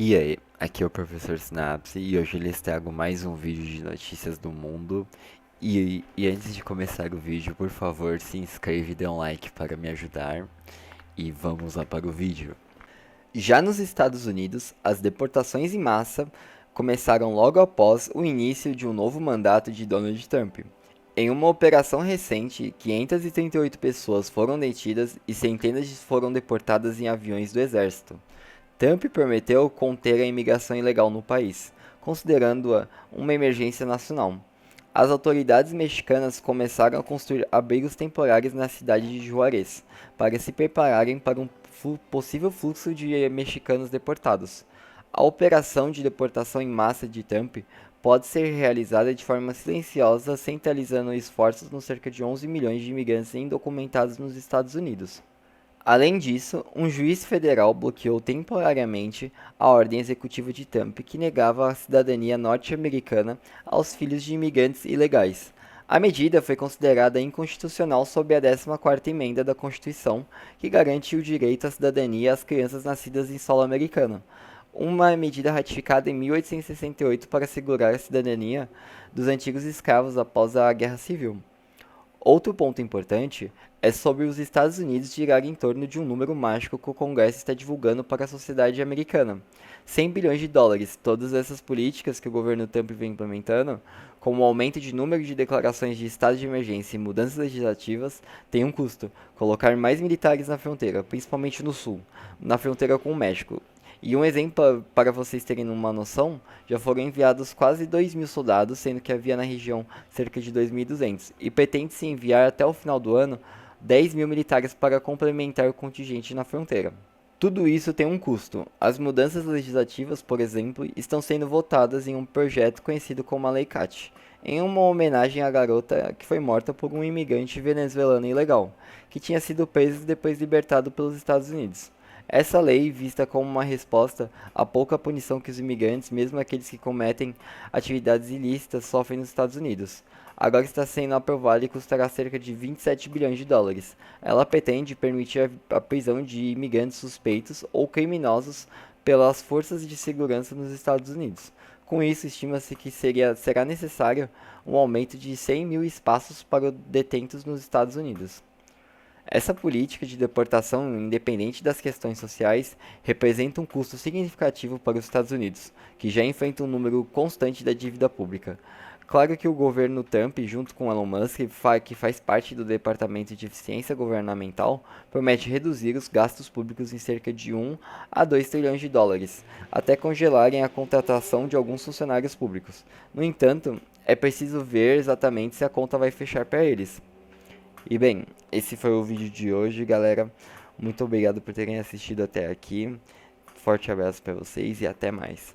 E aí, aqui é o Professor Synapse e hoje eu lhes trago mais um vídeo de notícias do mundo. E antes de começar o vídeo, por favor, se inscreve e dê um like para me ajudar. E vamos lá para o vídeo. Já nos Estados Unidos, as deportações em massa começaram logo após o início de um novo mandato de Donald Trump. Em uma operação recente, 538 pessoas foram detidas e centenas foram deportadas em aviões do exército. Trump prometeu conter a imigração ilegal no país, considerando-a uma emergência nacional. As autoridades mexicanas começaram a construir abrigos temporários na cidade de Juarez, para se prepararem para um possível fluxo de mexicanos deportados. A operação de deportação em massa de Trump pode ser realizada de forma silenciosa, centralizando esforços nos cerca de 11 milhões de imigrantes indocumentados nos Estados Unidos. Além disso, um juiz federal bloqueou temporariamente a ordem executiva de Trump que negava a cidadania norte-americana aos filhos de imigrantes ilegais. A medida foi considerada inconstitucional sob a 14ª emenda da Constituição, que garante o direito à cidadania às crianças nascidas em solo americano, uma medida ratificada em 1868 para assegurar a cidadania dos antigos escravos após a Guerra Civil. Outro ponto importante é sobre os Estados Unidos girar em torno de um número mágico que o Congresso está divulgando para a sociedade americana: 100 bilhões de dólares. Todas essas políticas que o governo Trump vem implementando, como o aumento de número de declarações de estado de emergência e mudanças legislativas, têm um custo: colocar mais militares na fronteira, principalmente no sul, na fronteira com o México. E um exemplo para vocês terem uma noção, já foram enviados quase 2.000 soldados, sendo que havia na região cerca de 2.200, e pretende-se enviar até o final do ano 10.000 militares para complementar o contingente na fronteira. Tudo isso tem um custo. As mudanças legislativas, por exemplo, estão sendo votadas em um projeto conhecido como a Lei Cat, em uma homenagem à garota que foi morta por um imigrante venezuelano ilegal, que tinha sido preso e depois libertado pelos Estados Unidos. Essa lei, vista como uma resposta à pouca punição que os imigrantes, mesmo aqueles que cometem atividades ilícitas, sofrem nos Estados Unidos, agora está sendo aprovada e custará cerca de 27 bilhões de dólares. Ela pretende permitir a prisão de imigrantes suspeitos ou criminosos pelas forças de segurança nos Estados Unidos. Com isso, estima-se que será necessário um aumento de 100 mil espaços para detentos nos Estados Unidos. Essa política de deportação, independente das questões sociais, representa um custo significativo para os Estados Unidos, que já enfrenta um número constante da dívida pública. Claro que o governo Trump, junto com Elon Musk, que faz parte do Departamento de Eficiência Governamental, promete reduzir os gastos públicos em cerca de 1 a 2 trilhões de dólares, até congelarem a contratação de alguns funcionários públicos. No entanto, é preciso ver exatamente se a conta vai fechar para eles. E bem, esse foi o vídeo de hoje, galera. Muito obrigado por terem assistido até aqui. Forte abraço para vocês e até mais.